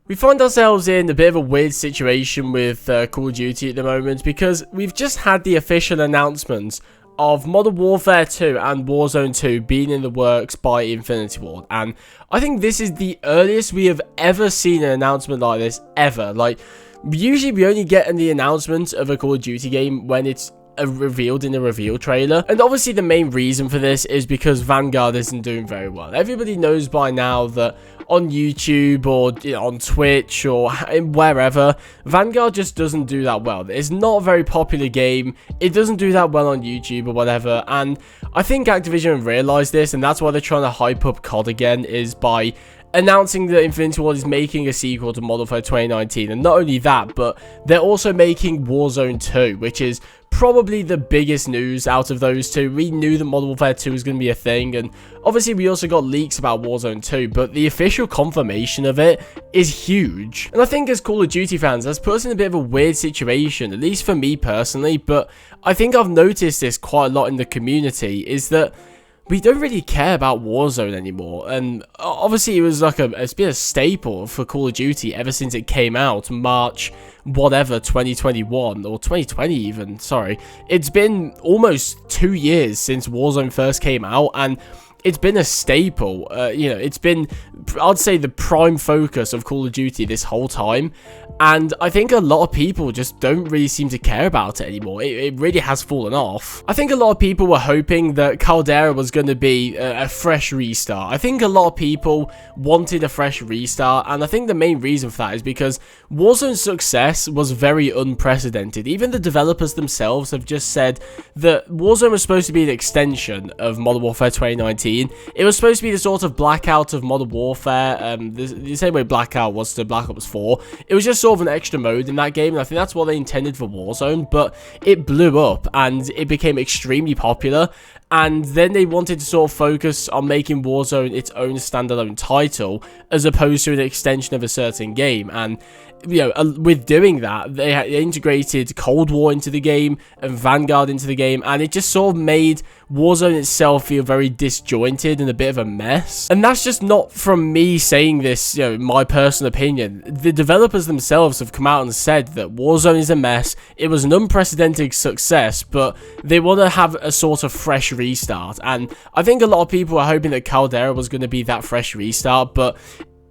We find ourselves in a bit of a weird situation with Call of Duty at the moment because we've just had the official announcement of Modern Warfare 2 and Warzone 2 being in the works by Infinity Ward, and I think this is the earliest we have ever seen an announcement like this ever. Like, usually we only get the announcement of a Call of Duty game when it's revealed in a reveal trailer, and obviously the main reason for this is because Vanguard isn't doing very well. Everybody knows by now that on YouTube or on Twitch or wherever, Vanguard just doesn't do that well. It's not a very popular game. It doesn't do that well on YouTube or whatever, and I think Activision realized this, and that's why they're trying to hype up COD again, is by announcing that Infinity Ward is making a sequel to Modern Warfare 2019, and not only that, but they're also making Warzone 2, which is probably the biggest news out of those two. We knew that Modern Warfare 2 was going to be a thing, and obviously we also got leaks about Warzone 2, but the official confirmation of it is huge. And I think as Call of Duty fans, that's put us in a bit of a weird situation, at least for me personally, but I think I've noticed this quite a lot in the community, is that we don't really care about Warzone anymore, and obviously it was like it's been a staple for Call of Duty ever since it came out, March whatever 2021 or 2020 even, sorry. It's been almost 2 years since Warzone first came out, and it's been a staple. It's been, I'd say, the prime focus of Call of Duty this whole time, and I think a lot of people just don't really seem to care about it anymore. It really has fallen off. I think a lot of people were hoping that Caldera was going to be a fresh restart. I think a lot of people wanted a fresh restart, and I think the main reason for that is because Warzone's success was very unprecedented. Even the developers themselves have just said that Warzone was supposed to be an extension of Modern Warfare 2019. It was supposed to be the sort of Blackout of Modern Warfare, the same way Blackout was to Black Ops 4. It was just sort of an extra mode in that game, and I think that's what they intended for Warzone, but it blew up, and it became extremely popular, and then they wanted to sort of focus on making Warzone its own standalone title, as opposed to an extension of a certain game, and with doing that, they integrated Cold War into the game and Vanguard into the game, and it just sort of made Warzone itself feel very disjointed and a bit of a mess. And that's just not from me saying this, my personal opinion. The developers themselves have come out and said that Warzone is a mess. It was an unprecedented success, but they want to have a sort of fresh restart. And I think a lot of people are hoping that Caldera was going to be that fresh restart, but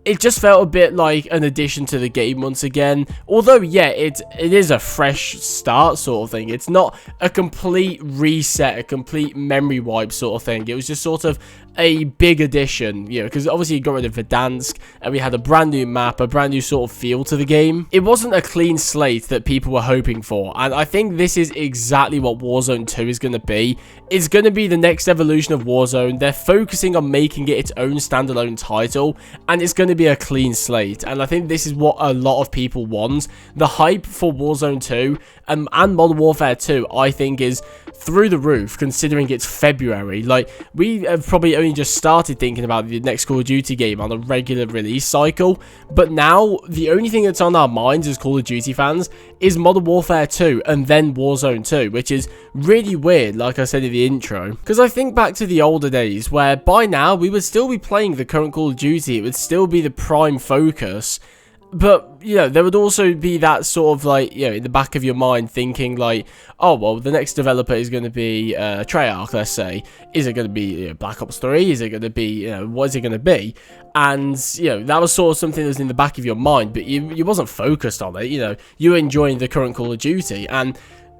it just felt a bit like an addition to the game once again. Although, yeah, it is a fresh start sort of thing. It's not a complete reset, a complete memory wipe sort of thing. It was just sort of a big addition, because obviously you got rid of Verdansk, and we had a brand new map, a brand new sort of feel to the game. It wasn't a clean slate that people were hoping for, and I think this is exactly what Warzone 2 is going to be. It's going to be the next evolution of Warzone. They're focusing on making it its own standalone title, and it's going to be a clean slate, and I think this is what a lot of people want. The hype for Warzone 2 and Modern Warfare 2, I think, is through the roof, considering it's February. Like, we have probably only just started thinking about the next Call of Duty game on a regular release cycle, but now the only thing that's on our minds as Call of Duty fans is Modern Warfare 2 and then Warzone 2, which is really weird, like I said in the intro, because I think back to the older days where by now we would still be playing the current Call of Duty. It would still be the prime focus, but there would also be that sort of in the back of your mind thinking like, oh well, the next developer is going to be Treyarch, let's say. Is it going to be Black Ops 3? Is it going to be what is it going to be? And that was sort of something that was in the back of your mind, but you wasn't focused on it. You were enjoying the current Call of Duty, and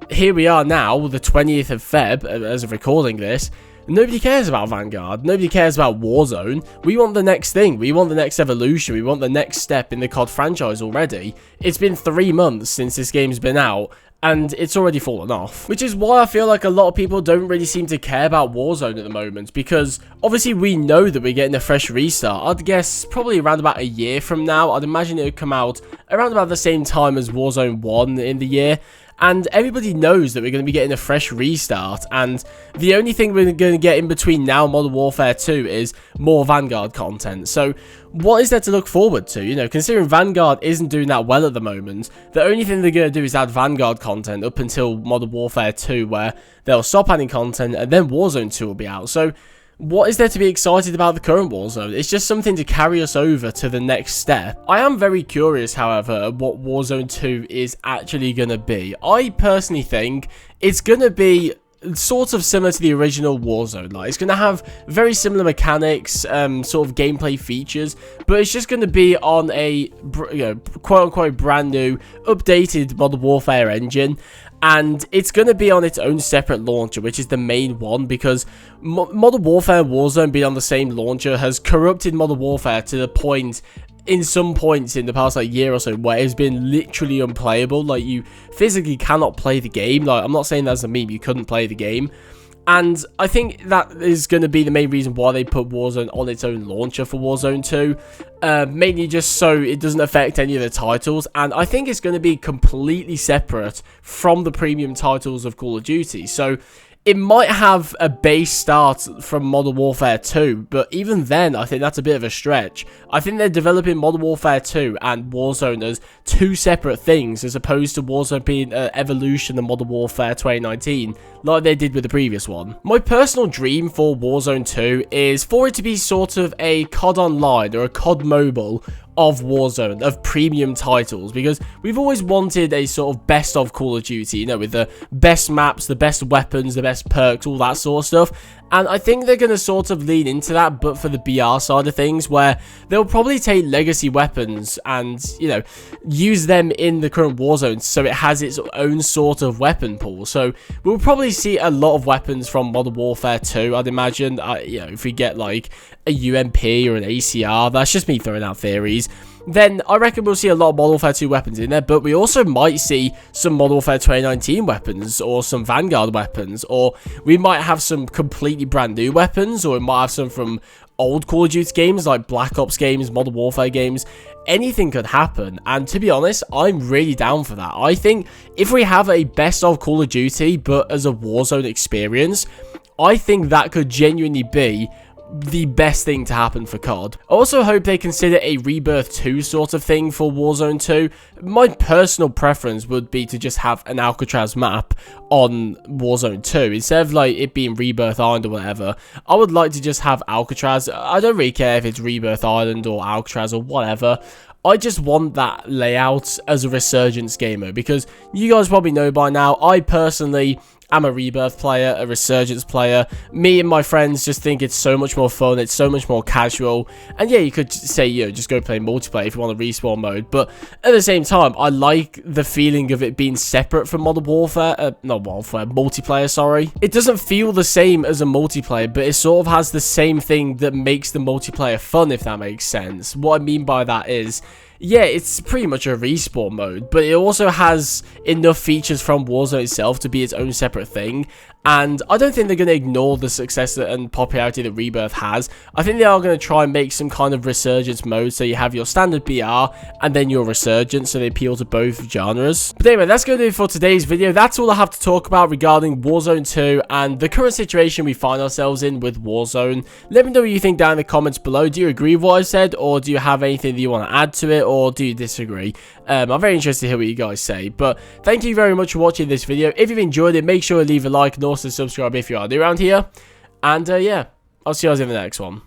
here we are now, the 20th of Feb, as of recording this. Nobody cares about Vanguard. Nobody cares about Warzone. We want the next thing. We want the next evolution. We want the next step in the COD franchise already. It's been 3 months since this game's been out, and it's already fallen off. Which is why I feel like a lot of people don't really seem to care about Warzone at the moment, because obviously we know that we're getting a fresh restart. I'd guess probably around about a year from now. I'd imagine it would come out around about the same time as Warzone 1 in the year. And everybody knows that we're going to be getting a fresh restart, and the only thing we're going to get in between now and Modern Warfare 2 is more Vanguard content. So what is there to look forward to? Considering Vanguard isn't doing that well at the moment, the only thing they're going to do is add Vanguard content up until Modern Warfare 2, where they'll stop adding content, and then Warzone 2 will be out. So what is there to be excited about the current Warzone? It's just something to carry us over to the next step. I am very curious, however, at what Warzone 2 is actually going to be. I personally think it's going to be sort of similar to the original Warzone. Like, it's going to have very similar mechanics, sort of gameplay features, but it's just going to be on a, quote-unquote brand new, updated Modern Warfare engine. And it's going to be on its own separate launcher, which is the main one, because Modern Warfare and Warzone being on the same launcher has corrupted Modern Warfare to the point, in some points in the past like year or so, where it's been literally unplayable. Like, you physically cannot play the game. Like, I'm not saying that's a meme, you couldn't play the game. And I think that is going to be the main reason why they put Warzone on its own launcher for Warzone 2. Mainly just so it doesn't affect any of the titles. And I think it's going to be completely separate from the premium titles of Call of Duty. So it might have a base start from Modern Warfare 2, but even then, I think that's a bit of a stretch. I think they're developing Modern Warfare 2 and Warzone as two separate things, as opposed to Warzone being an evolution of Modern Warfare 2019, like they did with the previous one. My personal dream for Warzone 2 is for it to be sort of a COD Online or a COD Mobile of Warzone, of premium titles, because we've always wanted a sort of best of Call of Duty, you know, with the best maps, the best weapons, the best perks, all that sort of stuff. And I think they're going to sort of lean into that, but for the BR side of things, where they'll probably take legacy weapons and, you know, use them in the current Warzone so it has its own sort of weapon pool. So we'll probably see a lot of weapons from Modern Warfare 2, I'd imagine. You know, if we get like a UMP or an ACR, that's just me throwing out theories, then I reckon we'll see a lot of Modern Warfare 2 weapons in there, but we also might see some Modern Warfare 2019 weapons, or some Vanguard weapons, or we might have some completely brand new weapons, or we might have some from old Call of Duty games, like Black Ops games, Modern Warfare games. Anything could happen, and to be honest, I'm really down for that. I think if we have a best of Call of Duty, but as a Warzone experience, I think that could genuinely be the best thing to happen for COD. I also hope they consider a Rebirth 2 sort of thing for Warzone 2. My personal preference would be to just have an Alcatraz map on Warzone 2. Instead of like it being Rebirth Island or whatever, I would like to just have Alcatraz. I don't really care if it's Rebirth Island or Alcatraz or whatever. I just want that layout as a Resurgence gamer, because you guys probably know by now, I personally am a Rebirth player, a Resurgence player. Me and my friends just think it's so much more fun, it's so much more casual, and yeah, you could say, you know, just go play multiplayer if you want a respawn mode, but at the same time, I like the feeling of it being separate from Modern Warfare, multiplayer, sorry. It doesn't feel the same as a multiplayer, but it sort of has the same thing that makes the multiplayer fun, if that makes sense. What I mean by that is, yeah, it's pretty much a respawn mode, but it also has enough features from Warzone itself to be its own separate thing. And I don't think they're going to ignore the success and popularity that Rebirth has. I think they are going to try and make some kind of Resurgence mode, so you have your standard BR and then your Resurgence, so they appeal to both genres. But anyway, that's going to do it for today's video. That's all I have to talk about regarding Warzone 2 and the current situation we find ourselves in with Warzone. Let me know what you think down in the comments below. Do you agree with what I said, or do you have anything that you want to add to it, or do you disagree? I'm very interested to hear what you guys say. But thank you very much for watching this video. If you've enjoyed it, make sure to leave a like and also subscribe if you are new around here. And yeah, I'll see you guys in the next one.